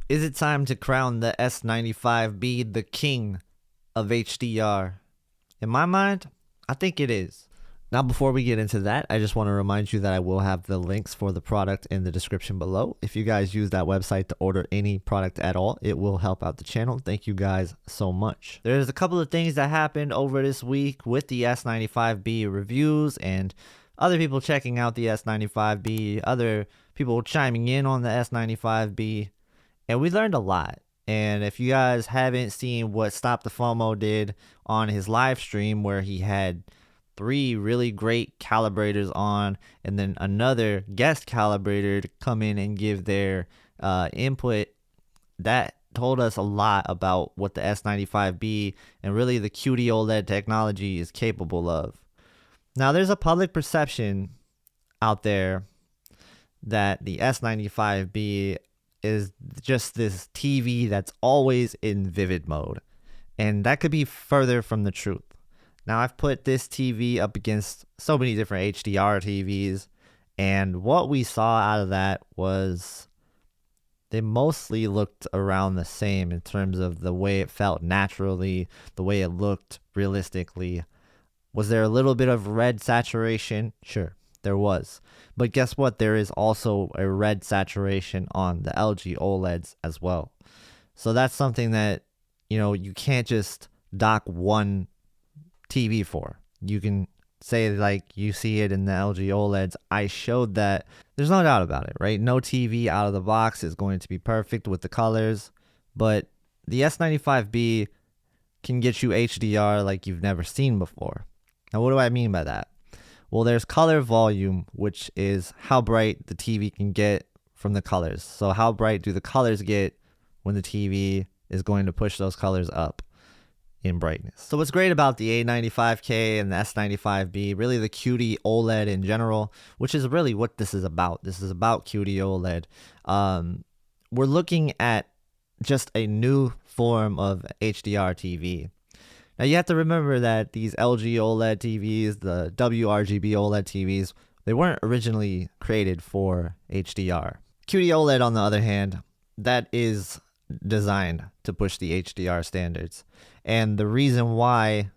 Is it time to crown the S95B the king of HDR? In my mind, I think it is. Now, before we get into that, I just want to remind you that I will have the links for the product in the description below. If you guys use that website to order any product at all, it will help out the channel. Thank you guys so much. There's a couple of things that happened over this week with the S95B reviews and other people checking out the S95B, other people chiming in on the S95B. And we learned a lot. And if you guys haven't seen what Stop the FOMO did on his live stream, where he had 3 really great calibrators on and then another guest calibrator to come in and give their input, that told us a lot about what the S95B and really the QD OLED technology is capable of. Now, there's a public perception out there that the S95B is just this TV that's always in vivid mode, and that could be further from the truth. Now, I've put this TV up against so many different HDR TVs, and what we saw out of that was they mostly looked around the same in terms of the way it felt naturally, the way it looked realistically. Was there a little bit of red saturation? Sure, there was. But guess what? There is also a red saturation on the LG OLEDs as well. So that's something that, you can't just dock one TV for. You can say like you see it in the LG OLEDs. I showed that. There's no doubt about it, right? No TV out of the box is going to be perfect with the colors, but the S95B can get you HDR like you've never seen before. Now, what do I mean by that? Well, there's color volume, which is how bright the TV can get from the colors. So how bright do the colors get when the TV is going to push those colors up in brightness? So what's great about the A95K and the S95B, really the QD OLED in general, which is really what this is about. This is about QD OLED. We're looking at just a new form of HDR TV. Now, you have to remember that these LG OLED TVs, the WRGB OLED TVs, they weren't originally created for HDR. QD OLED, on the other hand, that is designed to push the HDR standards. And the reason why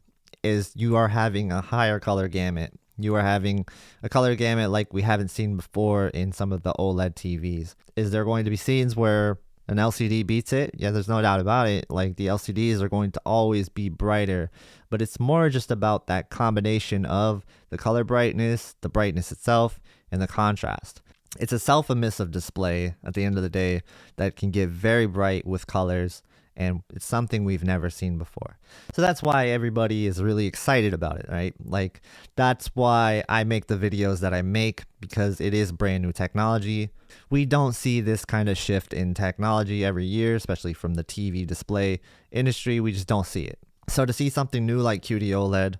is you are having a higher color gamut. You are having a color gamut like we haven't seen before in some of the OLED TVs. Is there going to be scenes where an LCD beats it? Yeah, there's no doubt about it. Like, the LCDs are going to always be brighter, but it's more just about that combination of the color brightness, the brightness itself, and the contrast. It's a self-emissive display at the end of the day that can get very bright with colors, and it's something we've never seen before. So that's why everybody is really excited about it, right? Like, that's why I make the videos that I make, because it is brand new technology. We don't see this kind of shift in technology every year, especially from the TV display industry. We just don't see it. So to see something new like QD OLED,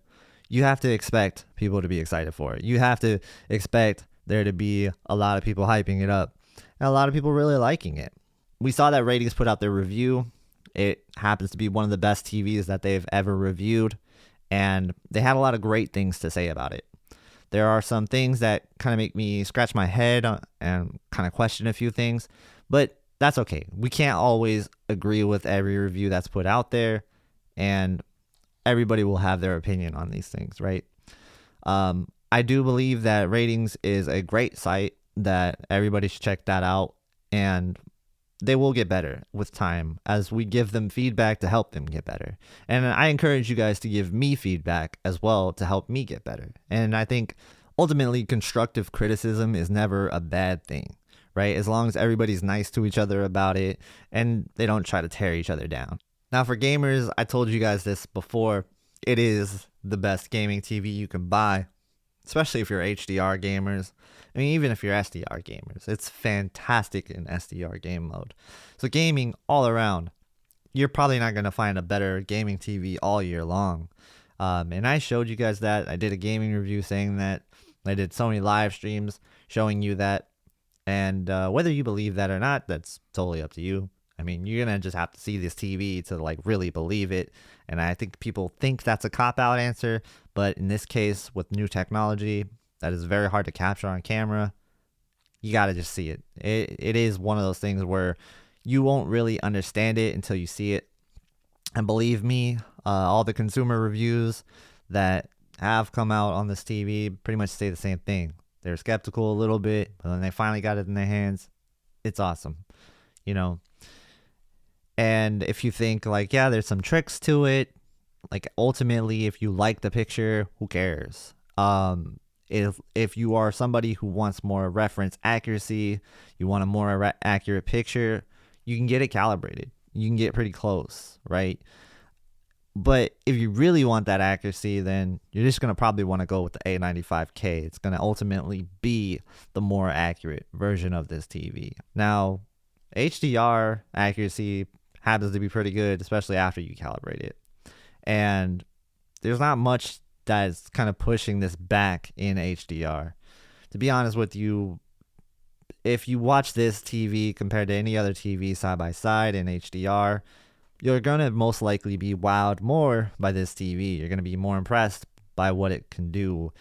you have to expect people to be excited for it. You have to expect there to be a lot of people hyping it up and a lot of people really liking it. We saw that Ratings put out their review. It happens to be one of the best TVs that they've ever reviewed, and they had a lot of great things to say about it. There are some things that kind of make me scratch my head and kind of question a few things, but that's okay. We can't always agree with every review that's put out there, and everybody will have their opinion on these things, right? I do believe that Ratings is a great site, that everybody should check that out, and they will get better with time as we give them feedback to help them get better. And I encourage you guys to give me feedback as well to help me get better. And I think ultimately constructive criticism is never a bad thing, right? As long as everybody's nice to each other about it and they don't try to tear each other down. Now, for gamers, I told you guys this before, it is the best gaming TV you can buy, especially if you're HDR gamers. I mean, even if you're SDR gamers, it's fantastic in SDR game mode. So gaming all around, you're probably not going to find a better gaming TV all year long. And I showed you guys that. I did a gaming review saying that. I did so many live streams showing you that. And whether you believe that or not, that's totally up to you. I mean, you're going to just have to see this TV to like really believe it. And I think people think that's a cop-out answer. But in this case, with new technology, that is very hard to capture on camera. You got to just see it. It is one of those things where you won't really understand it until you see it. And believe me, all the consumer reviews that have come out on this TV pretty much say the same thing. They're skeptical a little bit, but when they finally got it in their hands, it's awesome, you know. And if you think like, yeah, there's some tricks to it, like ultimately, if you like the picture, who cares? If you are somebody who wants more reference accuracy, you want a more accurate picture, you can get it calibrated. You can get pretty close, right? But if you really want that accuracy, then you're just going to probably want to go with the A95K. It's going to ultimately be the more accurate version of this TV. Now, HDR accuracy happens to be pretty good, especially after you calibrate it. And there's not much that's kind of pushing this back in HDR. To be honest with you, if you watch this TV compared to any other TV side by side in HDR, you're going to most likely be wowed more by this TV. You're going to be more impressed by what it can do.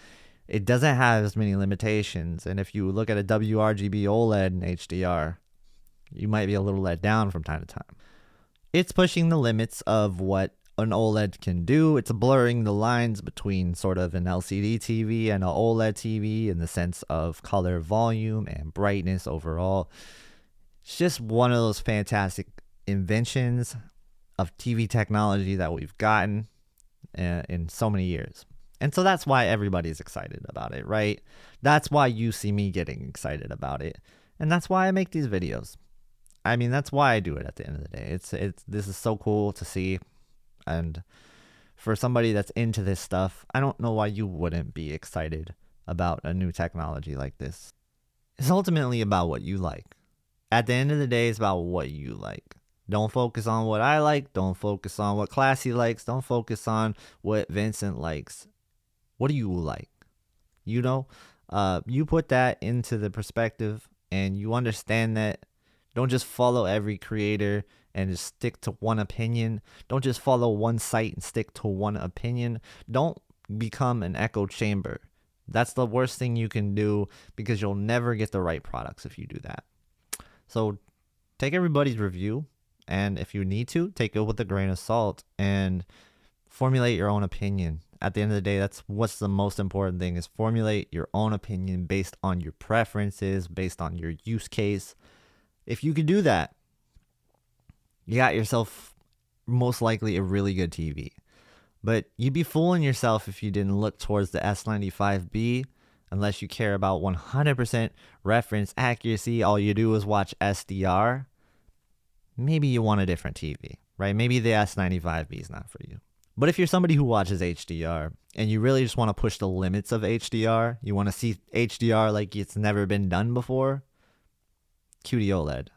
It doesn't have as many limitations. And if you look at a WRGB OLED in HDR, you might be a little let down from time to time. It's pushing the limits of what an OLED can do. It's blurring the lines between sort of an LCD TV and an OLED TV in the sense of color volume and brightness overall. It's just one of those fantastic inventions of TV technology that we've gotten in so many years. And so that's why everybody's excited about it, right? That's why you see me getting excited about it. And that's why I make these videos. I mean, that's why I do it at the end of the day. This is so cool to see. And for somebody that's into this stuff, I don't know why you wouldn't be excited about a new technology like this. It's ultimately about what you like. At the end of the day, it's about what you like. Don't focus on what I like. Don't focus on what Classy likes. Don't focus on what Vincent likes. What do you like? You know, you put that into the perspective and you understand that. Don't just follow every creator and just stick to one opinion. Don't just follow one site and stick to one opinion. Don't become an echo chamber. That's the worst thing you can do because you'll never get the right products if you do that. So take everybody's review, and if you need to, take it with a grain of salt and formulate your own opinion. At the end of the day, that's what's the most important thing, is formulate your own opinion based on your preferences, based on your use case. If you can do that, you got yourself most likely a really good TV. But you'd be fooling yourself if you didn't look towards the S95B, unless you care about 100% reference accuracy. All you do is watch SDR. Maybe you want a different TV, right? Maybe the S95B is not for you. But if you're somebody who watches HDR and you really just want to push the limits of HDR, you want to see HDR like it's never been done before, QD OLED.